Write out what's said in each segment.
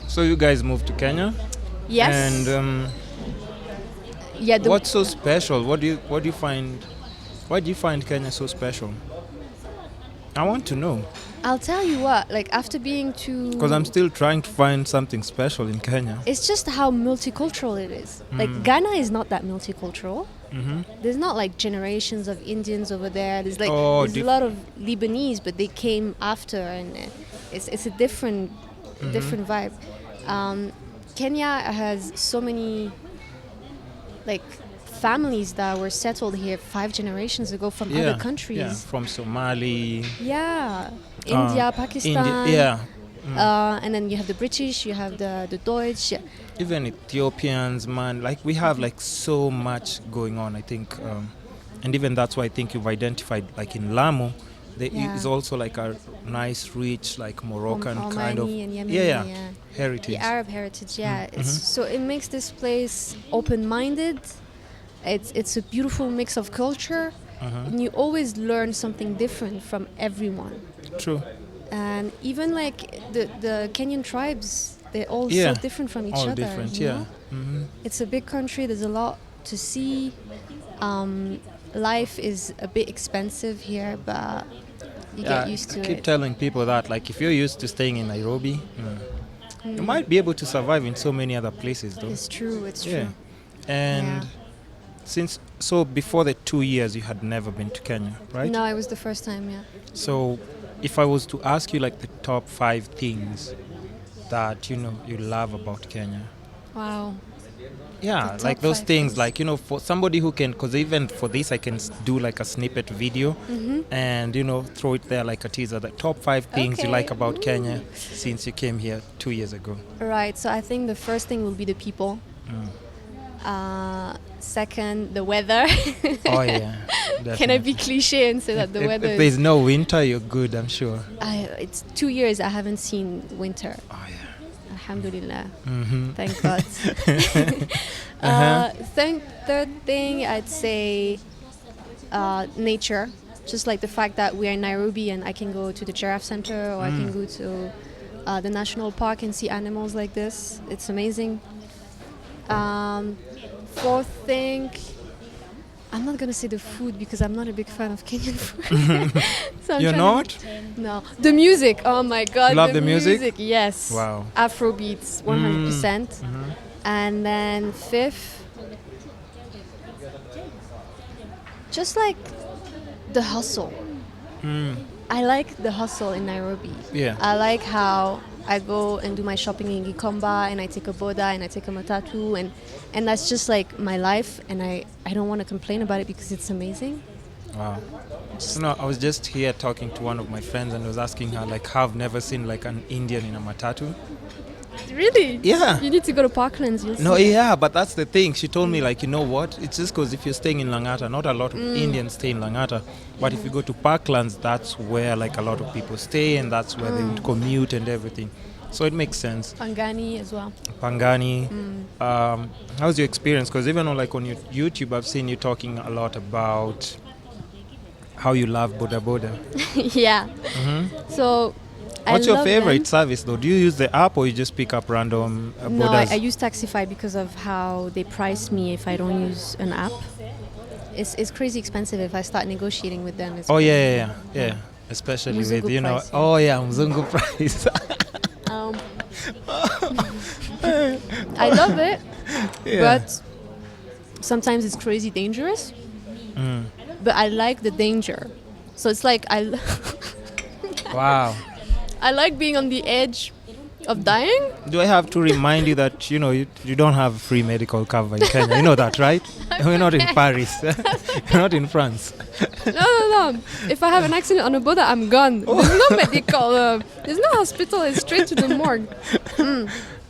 So you guys moved to Kenya? Yes. And Yeah. what's so special? What do you find? Why do you find Kenya so special? I want to know. I'll tell you what. Like after being to. Because I'm still trying to find something special in Kenya. It's just how multicultural it is. Like Ghana is not that multicultural. Mm-hmm. There's not like generations of Indians over there. There's like Oh, there's a lot of Lebanese, but they came after, and it's a different vibe. Kenya has so many like families that were settled here 5 generations ago from other countries. Yeah, from Somali. Yeah, India, Pakistan. And then you have the British, you have the Deutsch. Yeah. Even Ethiopians, man. Like we have like so much going on. I think, and even that's why I think you've identified like in Lamu, there is also like a nice, rich, like Moroccan kind of heritage. The Arab heritage, So it makes this place open-minded. It's a beautiful mix of culture, and you always learn something different from everyone. True. And even like the Kenyan tribes, they're all so different from each all other. Different, you know? It's a big country. There's a lot to see. Life is a bit expensive here, but you get used to it. I keep telling people that, like, if you're used to staying in Nairobi, you might be able to survive in so many other places, though. It's true. It's true. And so before the 2 years, you had never been to Kenya, right? No, it was the first time. Yeah. So, if I was to ask you like the top 5 things that you love about Kenya. Wow. Yeah, like those things, like, for somebody who can, because even for this I can do like a snippet video and, throw it there like a teaser. The top 5 things you like about Kenya since you came here 2 years ago. Right, so I think the first thing will be the people. Second, the weather. Oh yeah. Definitely. Can I be cliche and say that the weather if there's no winter, you're good, I'm sure. It's 2 years I haven't seen winter. Oh yeah. Alhamdulillah. Thank God. Third thing, I'd say nature. Just like the fact that we're in Nairobi and I can go to the Giraffe Center or I can go to the National Park and see animals like this. It's amazing. Fourth thing, I'm not going to say the food because I'm not a big fan of Kenyan food. So you're not? No. The music, oh my God. Love the music? Yes. Wow. Afro beats, 100%. And then fifth, just like the hustle. I like the hustle in Nairobi. Yeah. I like how I go and do my shopping in Gikomba and I take a boda and I take a matatu and that's just like my life and I don't want to complain about it because it's amazing. Wow. I was just here talking to one of my friends and I was asking her like how I've never seen like an Indian in a matatu. Really? Yeah. You need to go to Parklands. You'll see. No, yeah, but that's the thing. She told me like, you know what? It's just because if you're staying in Langata, not a lot of Indians stay in Langata. But if you go to Parklands, that's where like a lot of people stay and that's where they would commute and everything. So it makes sense. Pangani as well. Pangani. How's your experience? Because even on your YouTube, I've seen you talking a lot about how you love BodaBoda. Yeah. So what's your favorite service though? Do you use the app or you just pick up random bodas? No, I use Taxify because of how they price me if I don't use an app. It's crazy expensive if I start negotiating with them. Oh yeah. Especially Mzungu with price, oh yeah, Mzungu price. I love it, but sometimes it's crazy dangerous. But I like the danger, so it's like Wow. I like being on the edge of dying. Do I have to remind you that you don't have free medical cover in Kenya? You know that, right? We're not in Paris. You're not in France. No. If I have an accident on a boda, I'm gone. There's no medical. There's no hospital. It's straight to the morgue.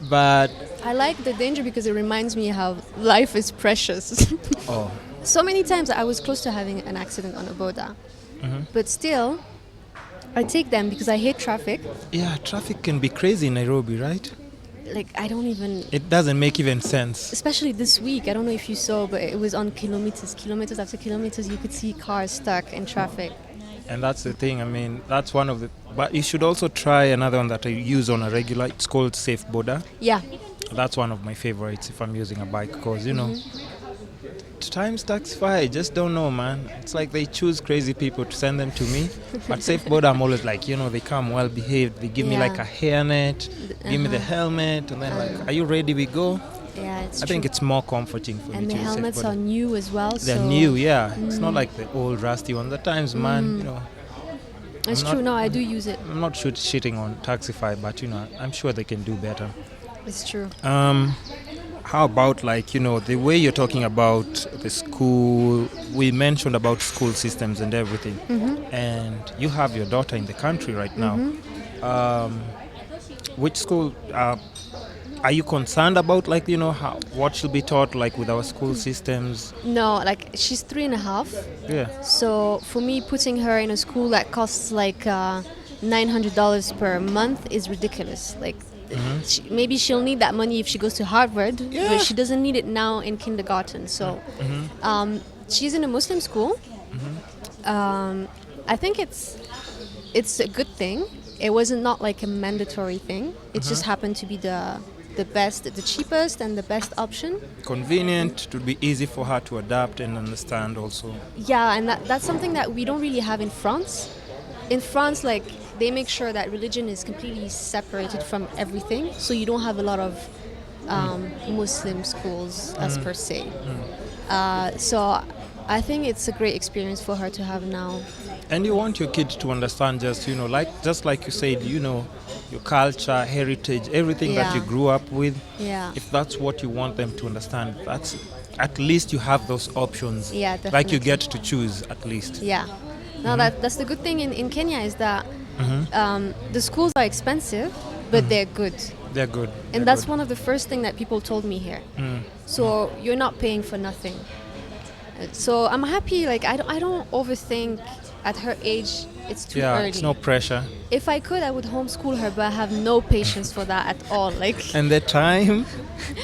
But I like the danger because it reminds me how life is precious. Oh. So many times I was close to having an accident on a boda, but still, I take them because I hate traffic. Yeah, traffic can be crazy in Nairobi, right? Like, I don't even... It doesn't make even sense. Especially this week. I don't know if you saw, but it was on kilometers after kilometers. You could see cars stuck in traffic. And that's the thing. I mean, that's one of the But you should also try another one that I use on a regular. It's called Safe Boda. Yeah. That's one of my favorites if I'm using a bike because, times Taxify, I just don't know, man. It's like they choose crazy people to send them to me. But Safe Boda, I'm always like, they come well behaved. They give me like a hairnet, give me the helmet, and then like, are you ready? We go. Yeah, it's I think it's more comforting for me and to the use Safe helmets Boda. are new as well. They're so new, yeah. It's not like the old rusty ones. At times, man, It's true. No, I do use it. I'm not shitting on Taxify, but I'm sure they can do better. It's true. How about like the way you're talking about the school? We mentioned about school systems and everything, and you have your daughter in the country right now. Which school are you concerned about? Like what should be taught like with our school systems? No, like she's 3.5. Yeah. So for me, putting her in a school that costs like $900 per month is ridiculous. Like. Maybe she'll need that money if she goes to Harvard, but she doesn't need it now in kindergarten. So she's in a Muslim school. I think it's a good thing. It wasn't not like a mandatory thing. It just happened to be the best, the cheapest and the best option. Convenient, to be easy for her to adapt and understand also. Yeah, and that's something that we don't really have in France. In France, like, they make sure that religion is completely separated from everything, so you don't have a lot of Muslim schools as per se. So I think it's a great experience for her to have now. And you want your kids to understand just like you said, your culture, heritage, everything that you grew up with. Yeah. If that's what you want them to understand, that's at least you have those options. Yeah, definitely. Like you get to choose at least. Yeah. No, that's the good thing in Kenya is that the schools are expensive, but they're good. They're good. And that's one of the first thing that people told me here. So you're not paying for nothing. So I'm happy. Like I don't overthink. At her age, it's too early. Yeah, it's no pressure. If I could, I would homeschool her, but I have no patience for that at all. Like and the time,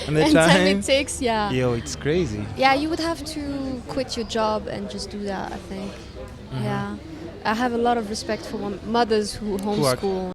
and the time it takes. Yeah. Yo, it's crazy. Yeah, you would have to quit your job and just do that. I think. Yeah, I have a lot of respect for mothers who homeschool.